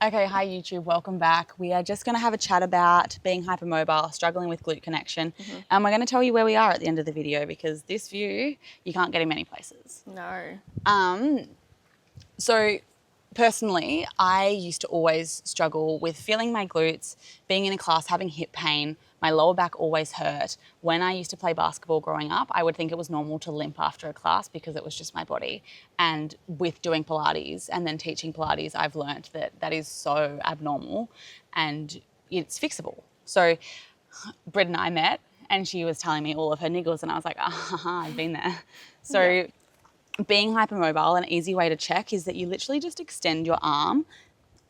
Okay, hi YouTube, welcome back. We are just going to have a chat about being hypermobile, struggling with glute connection, and we're going to tell you where we are at the end of the video because this view, you can't get in many places. No. So personally, I used to always struggle with feeling my glutes, being in a class, having hip pain. My lower back always hurt. When I used to play basketball growing up, I would think it was normal to limp after a class because it was just my body. And with doing Pilates and then teaching Pilates, I've learned that that is so abnormal and it's fixable. So Brit and I met and she was telling me all of her niggles and I was like, I've been there. So being hypermobile, an easy way to check is that you literally just extend your arm,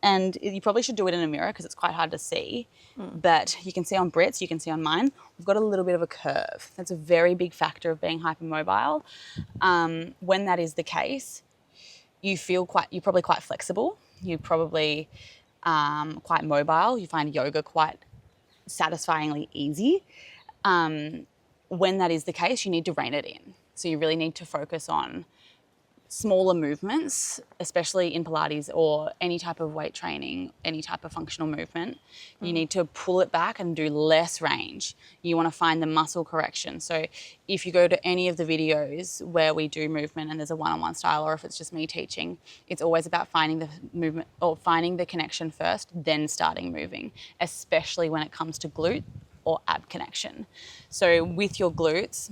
and you probably should do it in a mirror because it's quite hard to see, but you can see on Brit's, you can see on mine, we've got a little bit of a curve. That's a very big factor of being hypermobile. When that is the case, you're probably quite flexible, you're probably quite mobile, you find yoga quite satisfyingly easy. When that is the case, you need to rein it in. So you really need to focus on smaller movements, especially in Pilates or any type of weight training, any type of functional movement. You need to pull it back and do less range. You want to find the muscle correction. So if you go to any of the videos where we do movement and there's a one-on-one style, or if it's just me teaching, it's always about finding the movement or finding the connection first, then starting moving, especially when it comes to glute or ab connection. So with your glutes,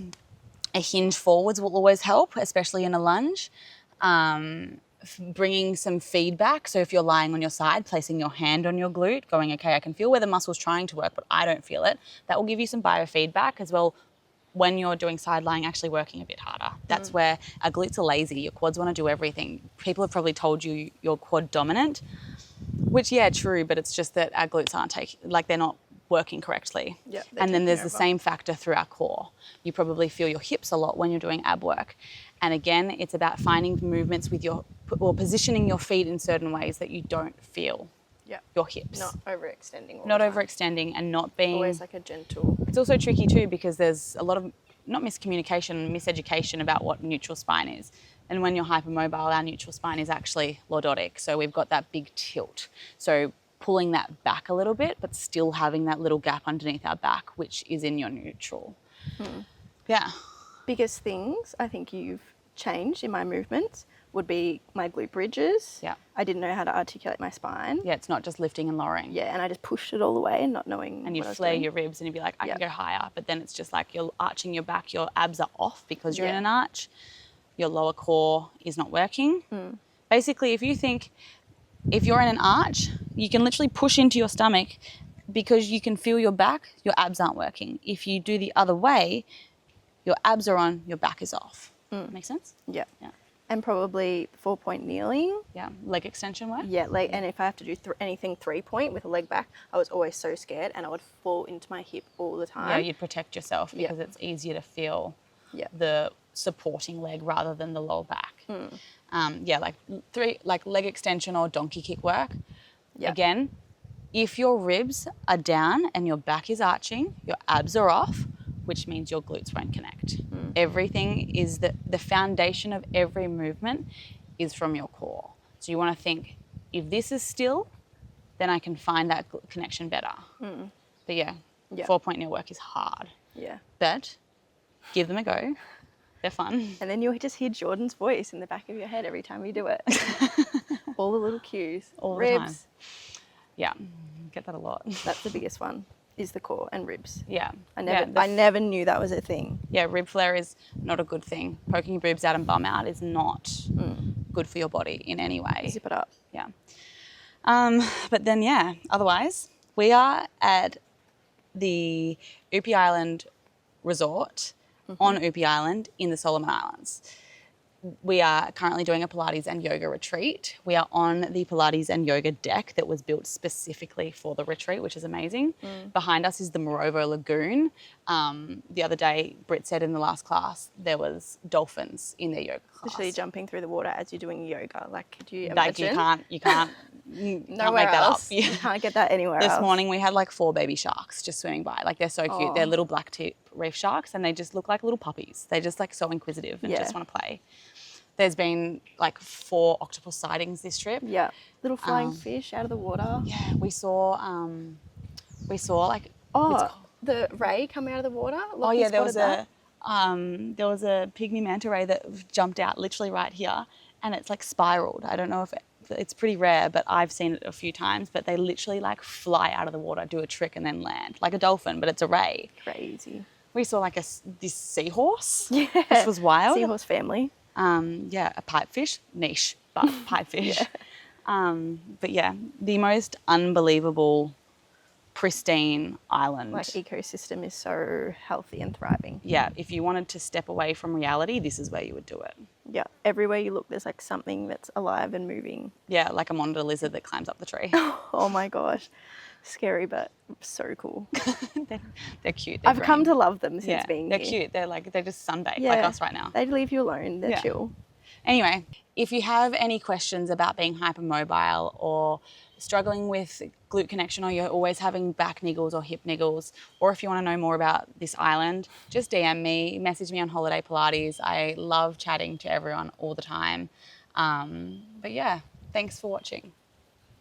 a hinge forwards will always help, especially in a lunge. Bringing some feedback. So if you're lying on your side, placing your hand on your glute, going, okay, I can feel where the muscle's trying to work, but I don't feel it. That will give you some biofeedback as well when you're doing side lying, actually working a bit harder. That's where our glutes are lazy. Your quads want to do everything. People have probably told you you're quad dominant, which, yeah, true, but it's just that our glutes aren't they're not working correctly. Yep, and then there's the same factor through our core. You probably feel your hips a lot when you're doing ab work. And again, it's about finding movements or positioning your feet in certain ways that you don't feel your hips. Not overextending. Not overextending and not being... Always like a gentle... It's also tricky too because there's a lot of, not miscommunication, miseducation about what neutral spine is. And when you're hypermobile, our neutral spine is actually lordotic. So we've got that big tilt. So pulling that back a little bit, but still having that little gap underneath our back, which is in your neutral. Yeah. Biggest things I think you've changed in my movements would be my glute bridges. Yeah. I didn't know how to articulate my spine. Yeah, it's not just lifting and lowering. Yeah, and I just pushed it all the way and not knowing and you what I was flare doing. your ribs and you'd be like, I can go higher. But then it's just like you're arching your back, your abs are off because you're in an arch. Your lower core is not working. Basically, if you're in an arch, you can literally push into your stomach because you can feel your back, your abs aren't working. If you do the other way, your abs are on, your back is off. Make sense? Yeah. And probably 4-point kneeling. Yeah, leg extension work. Yeah, and if I have to do anything 3-point with a leg back, I was always so scared and I would fall into my hip all the time. Yeah, you'd protect yourself because it's easier to feel the supporting leg rather than the lower back. Like leg extension or donkey kick work. Again, if your ribs are down and your back is arching, your abs are off, which means your glutes won't connect. Everything is the foundation of every movement is from your core. So you want to think, if this is still, then I can find that connection better. But 4-point knee work is hard. Yeah. But give them a go. They're fun. And then you'll just hear Jordyn's voice in the back of your head every time you do it. All the little cues. All ribs. the time. Yeah, get that a lot. That's the biggest one, is the core and ribs. Yeah. I never knew that was a thing. Yeah, rib flare is not a good thing. Poking your ribs out and bum out is not good for your body in any way. Zip it up. Yeah. But then, otherwise, we are at the Uepi Island resort on Uepi Island in the Solomon Islands. We are currently doing a Pilates and yoga retreat. We are on the Pilates and yoga deck that was built specifically for the retreat, which is amazing. Behind us is the Morovo Lagoon. The other day, Brit said in the last class, there was dolphins in their yoga class. Literally jumping through the water as you're doing yoga. Like, could you imagine? You can't make that up. You can't get that anywhere else. This morning we had like 4 baby sharks just swimming by. Like, they're so cute. They're little black tip reef sharks and they just look like little puppies. They're just like so inquisitive and just want to play. There's been like 4 octopus sightings this trip. Yeah. Little flying fish out of the water. Yeah, we saw like it's Oh, called- the ray come out of the water. oh yeah, there was that. a pygmy manta ray that jumped out literally right here, and it's like spiraled. I don't know if it's pretty rare, but I've seen it a few times. But they literally like fly out of the water, do a trick, and then land like a dolphin, but it's a ray. Crazy. We saw like this seahorse, Yeah. which was wild. Seahorse family. Yeah, a pipefish, niche, but pipefish. But yeah, the most unbelievable, pristine island. Like ecosystem is so healthy and thriving. Yeah, if you wanted to step away from reality, this is where you would do it. Yeah. Everywhere you look, there's like something that's alive and moving. Yeah, like a monitor lizard that climbs up the tree. Oh my gosh. Scary, but so cool. They're cute. I've come to love them since being they're here. cute. They're just sunbaked like us right now. They leave you alone. They're Yeah. chill. Anyway, if you have any questions about being hypermobile or struggling with glute connection, or you're always having back niggles or hip niggles, or if you want to know more about this island, just DM me, message me on Holiday Pilates. I love chatting to everyone all the time. But yeah, thanks for watching.